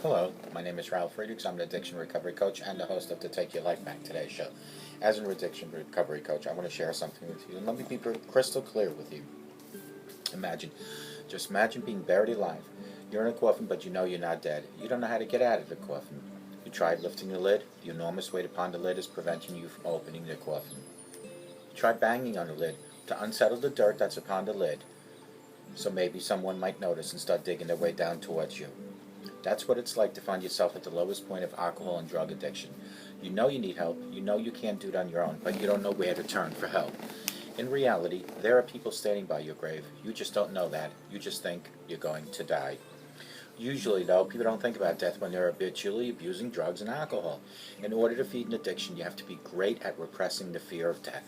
Hello, my name is Ralf Friedrichs. I'm an addiction recovery coach and the host of the Take Your Life Back Today show. As an addiction recovery coach, I want to share something with you, and let me be crystal clear with you. Just imagine being buried alive. You're in a coffin, but you know you're not dead. You don't know how to get out of the coffin. You tried lifting the lid. The enormous weight upon the lid is preventing you from opening the coffin. You tried banging on the lid to unsettle the dirt that's upon the lid, so maybe someone might notice and start digging their way down towards you. That's what it's like to find yourself at the lowest point of alcohol and drug addiction. You know you need help, you know you can't do it on your own, but you don't know where to turn for help. In reality, there are people standing by your grave. You just don't know that. You just think you're going to die. Usually, though, people don't think about death when they're habitually abusing drugs and alcohol. In order to feed an addiction, you have to be great at repressing the fear of death.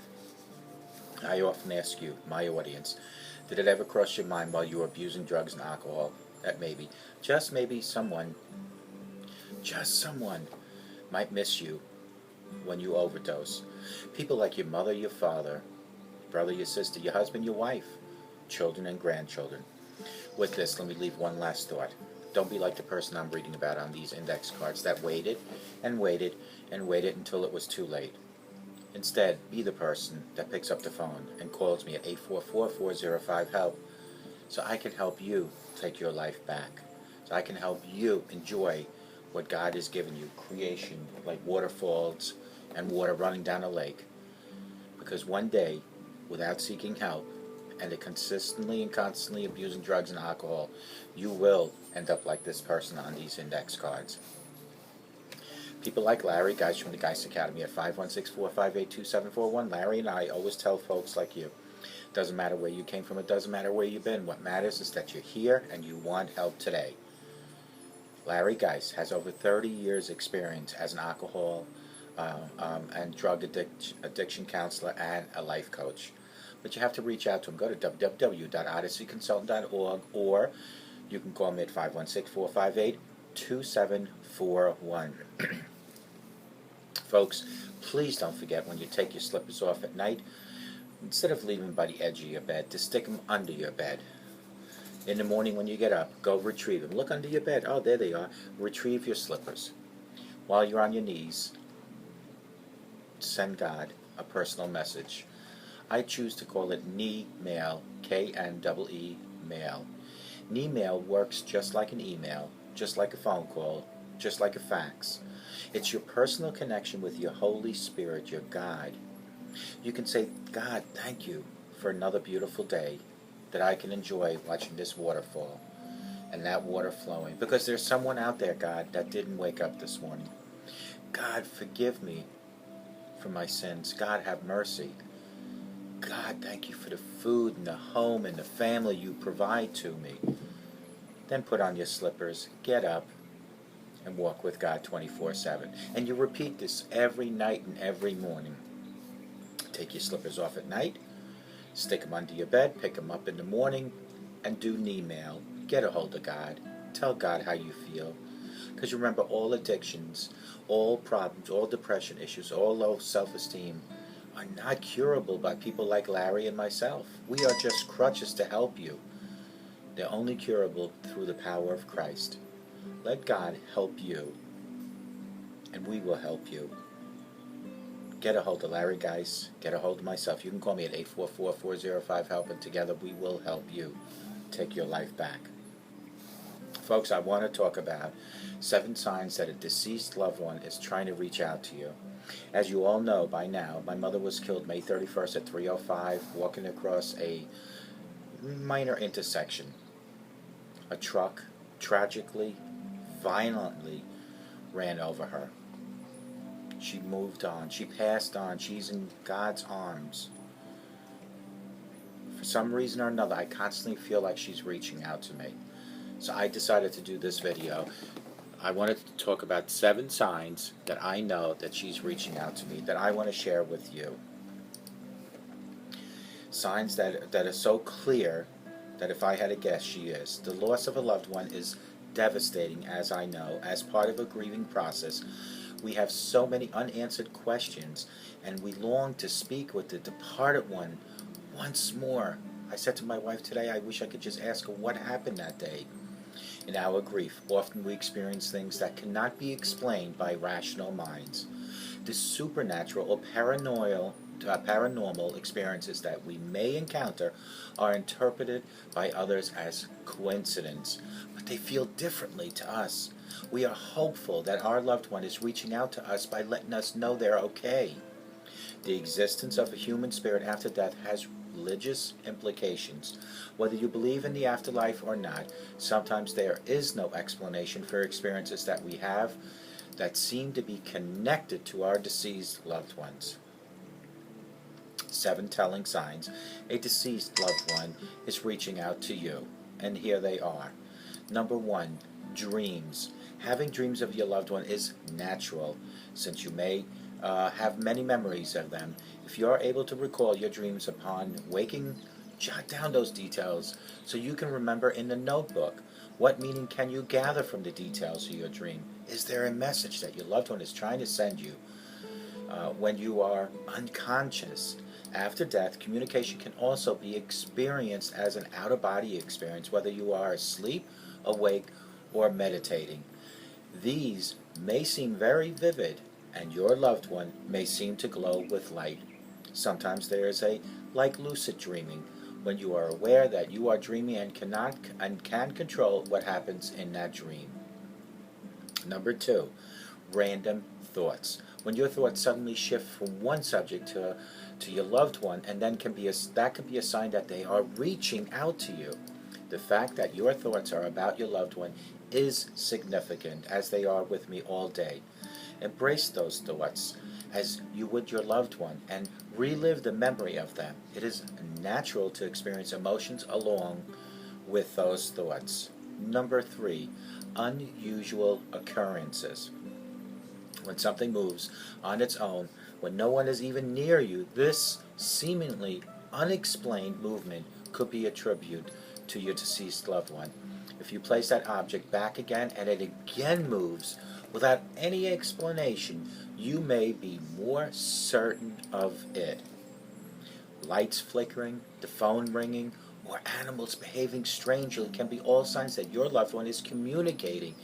I often ask you, my audience, did it ever cross your mind while you were abusing drugs and alcohol that maybe, just maybe someone might miss you when you overdose? People like your mother, your father, brother, your sister, your husband, your wife, children and grandchildren. With this, let me leave one last thought. Don't be like the person I'm reading about on these index cards that waited and waited and waited until it was too late. Instead, be the person that picks up the phone and calls me at 844-405-HELP so I can help you take your life back. So I can help you enjoy what God has given you, creation, like waterfalls and water running down a lake. Because one day, without seeking help, and consistently and constantly abusing drugs and alcohol, you will end up like this person on these index cards. People like Larry, guys from the Geist Academy at 516-458-2741. Larry and I always tell folks like you, it doesn't matter where you came from, it doesn't matter where you've been. What matters is that you're here and you want help today. Larry Geist has over 30 years experience as an alcohol and drug addiction counselor and a life coach. But you have to reach out to him. Go to www.odysseyconsultant.org, or you can call me at 516-458-2741. Folks, please don't forget, when you take your slippers off at night, instead of leaving them by the edge of your bed, to stick them under your bed. In the morning when you get up, go retrieve them. Look under your bed. Oh, there they are. Retrieve your slippers. While you're on your knees, send God a personal message. I choose to call it knee mail, K-N-E-E mail. Knee mail works just like an email, just like a phone call, just like a fax. It's your personal connection with your Holy Spirit, your God. You can say, God, thank you for another beautiful day that I can enjoy watching this waterfall and that water flowing. Because there's someone out there, God, that didn't wake up this morning. God, forgive me for my sins. God, have mercy. God, thank you for the food and the home and the family you provide to me. Then put on your slippers, get up, and walk with God 24/7. And you repeat this every night and every morning. Take your slippers off at night, stick them under your bed, pick them up in the morning, and do knee mail. Get a hold of God. Tell God how you feel. Because remember, all addictions, all problems, all depression issues, all low self-esteem are not curable by people like Larry and myself. We are just crutches to help you. They're only curable through the power of Christ. Let God help you, and we will help you. Get a hold of Larry Geist. Get a hold of myself. You can call me at 844-405-HELP, and together we will help you take your life back. Folks, I want to talk about 7 signs that a deceased loved one is trying to reach out to you. As you all know by now, my mother was killed May 31st at 3:05, walking across a minor intersection. A truck tragically, violently ran over her. She moved on. She passed on. She's in God's arms. For some reason or another, I constantly feel like she's reaching out to me. So I decided to do this video. I wanted to talk about 7 signs that I know that she's reaching out to me, that I want to share with you. Signs that are so clear that if I had to guess, she is. The loss of a loved one is devastating, as I know. As part of a grieving process, we have so many unanswered questions, and we long to speak with the departed one once more. I said to my wife today, I wish I could just ask her what happened that day. In our grief, often we experience things that cannot be explained by rational minds. The supernatural or paranormal experiences that we may encounter are interpreted by others as coincidence, but they feel differently to us. We are hopeful that our loved one is reaching out to us by letting us know they're okay. The existence of a human spirit after death has religious implications. Whether you believe in the afterlife or not, sometimes there is no explanation for experiences that we have that seem to be connected to our deceased loved ones. 7 telling signs a deceased loved one is reaching out to you. And here they are. Number 1, dreams. Having dreams of your loved one is natural, since you may have many memories of them. If you are able to recall your dreams upon waking, jot down those details so you can remember in the notebook. What meaning can you gather from the details of your dream? Is there a message that your loved one is trying to send you? When you are unconscious, after death, communication can also be experienced as an out-of-body experience, whether you are asleep, awake, or meditating. These may seem very vivid, and your loved one may seem to glow with light. Sometimes there is like lucid dreaming, when you are aware that you are dreaming and can control what happens in that dream. Number 2, random thoughts. When your thoughts suddenly shift from one subject to your loved one, and then that can be a sign that they are reaching out to you. The fact that your thoughts are about your loved one is significant, as they are with me all day. Embrace those thoughts as you would your loved one and relive the memory of them. It is natural to experience emotions along with those thoughts. Number 3, unusual occurrences. When something moves on its own, when no one is even near you, this seemingly unexplained movement could be attributed to your deceased loved one. If you place that object back again and it again moves without any explanation, you may be more certain of it. Lights flickering, the phone ringing, or animals behaving strangely can be all signs that your loved one is communicating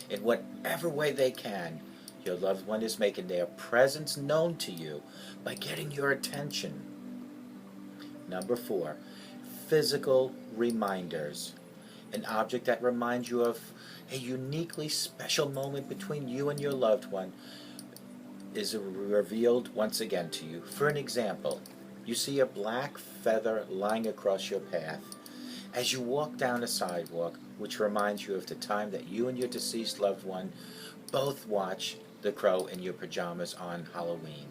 in whatever way they can. Your loved one is making their presence known to you by getting your attention. Number 4, physical reminders. An object that reminds you of a uniquely special moment between you and your loved one is revealed once again to you. For an example, you see a black feather lying across your path as you walk down a sidewalk, which reminds you of the time that you and your deceased loved one both watched The Crow in your pajamas on Halloween.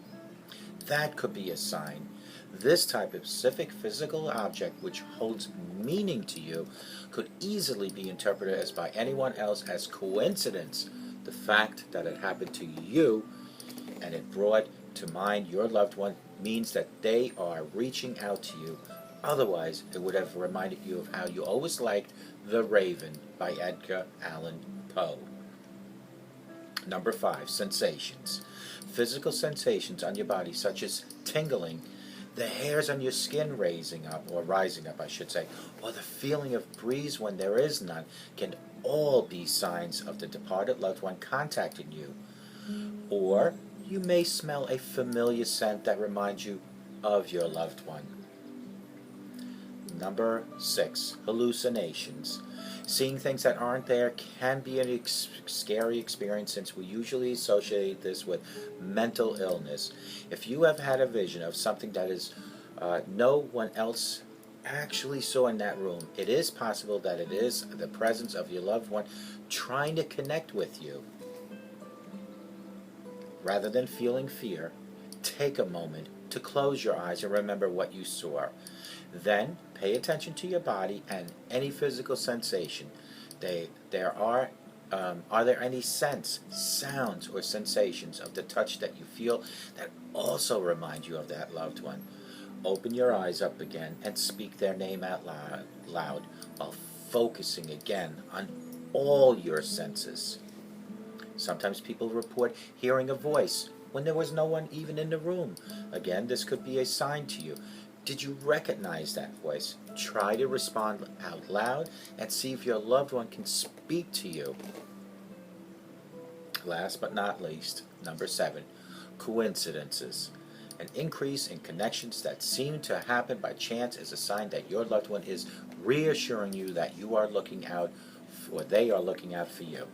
That could be a sign. This type of specific physical object, which holds meaning to you, could easily be interpreted as by anyone else as coincidence. The fact that it happened to you and it brought to mind your loved one means that they are reaching out to you. Otherwise, it would have reminded you of how you always liked The Raven by Edgar Allan Poe. Number 5, sensations. Physical sensations on your body, such as tingling, the hairs on your skin rising up, or the feeling of breeze when there is none, can all be signs of the departed loved one contacting you. Or you may smell a familiar scent that reminds you of your loved one. Number 6, hallucinations. Seeing things that aren't there can be a scary experience, since we usually associate this with mental illness. If you have had a vision of something that no one else actually saw in that room, it is possible that it is the presence of your loved one trying to connect with you. Rather than feeling fear, take a moment to close your eyes and remember what you saw. Then pay attention to your body and any physical sensation. Are there any scents, sounds, or sensations of the touch that you feel that also remind you of that loved one? Open your eyes up again and speak their name out loud while focusing again on all your senses. Sometimes people report hearing a voice when there was no one even in the room. Again, this could be a sign to you. Did you recognize that voice? Try to respond out loud and see if your loved one can speak to you. Last but not least, number 7, coincidences. An increase in connections that seem to happen by chance is a sign that your loved one is reassuring you that you are looking out, or they are looking out for you.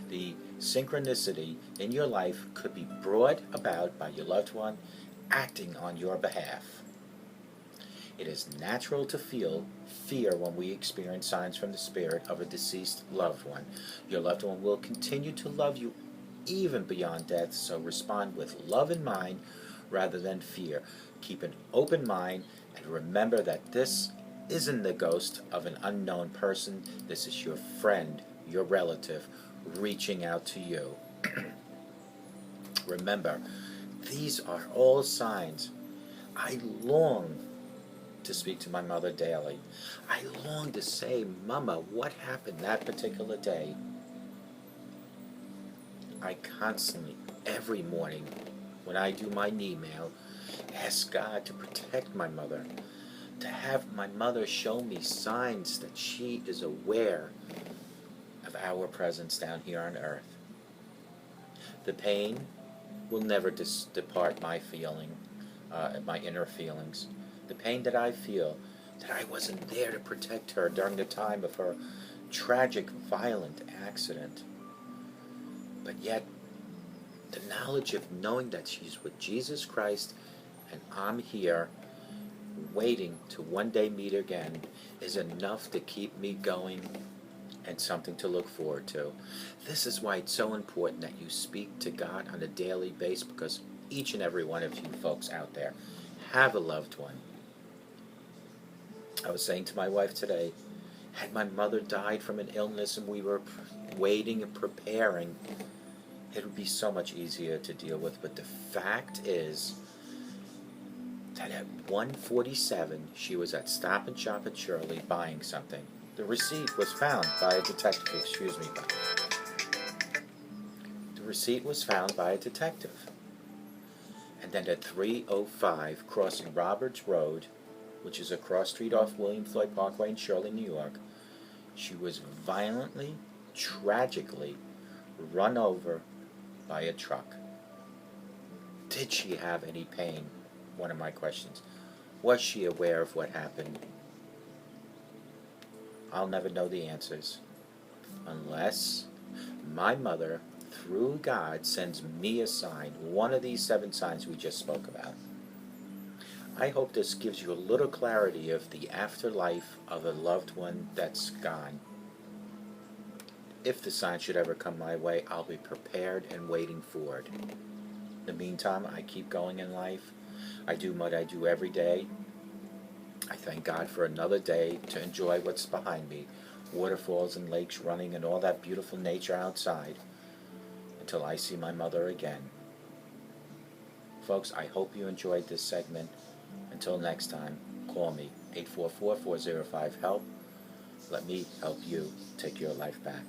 The synchronicity in your life could be brought about by your loved one acting on your behalf. It is natural to feel fear when we experience signs from the spirit of a deceased loved one. Your loved one will continue to love you even beyond death, so respond with love in mind rather than fear. Keep an open mind and remember that this isn't the ghost of an unknown person. This is your friend, your relative, reaching out to you. Remember, these are all signs. I long to speak to my mother daily. I long to say, Mama, what happened that particular day? I constantly, every morning, when I do my email, ask God to protect my mother, to have my mother show me signs that she is aware of our presence down here on earth. The pain will never depart my feeling, my inner feelings. The pain that I feel, that I wasn't there to protect her during the time of her tragic, violent accident. But yet, the knowledge of knowing that she's with Jesus Christ and I'm here waiting to one day meet again is enough to keep me going and something to look forward to. This is why it's so important that you speak to God on a daily basis, because each and every one of you folks out there have a loved one. I was saying to my wife today, had my mother died from an illness and we were waiting and preparing, it would be so much easier to deal with. But the fact is that at 1:47, she was at Stop and Shop at Shirley buying something. The receipt was found by a detective, The receipt was found by a detective. And then at 3:05, crossing Roberts Road, which is a cross street off William Floyd Parkway in Shirley, New York, she was violently, tragically run over by a truck. Did she have any pain? One of my questions. Was she aware of what happened? I'll never know the answers unless my mother, through God, sends me a sign, one of these 7 signs we just spoke about. I hope this gives you a little clarity of the afterlife of a loved one that's gone. If the sign should ever come my way, I'll be prepared and waiting for it. In the meantime, I keep going in life. I do what I do every day. I thank God for another day to enjoy what's behind me. Waterfalls and lakes running and all that beautiful nature outside, until I see my mother again. Folks, I hope you enjoyed this segment. Until next time, call me, 844-405-HELP. Let me help you take your life back.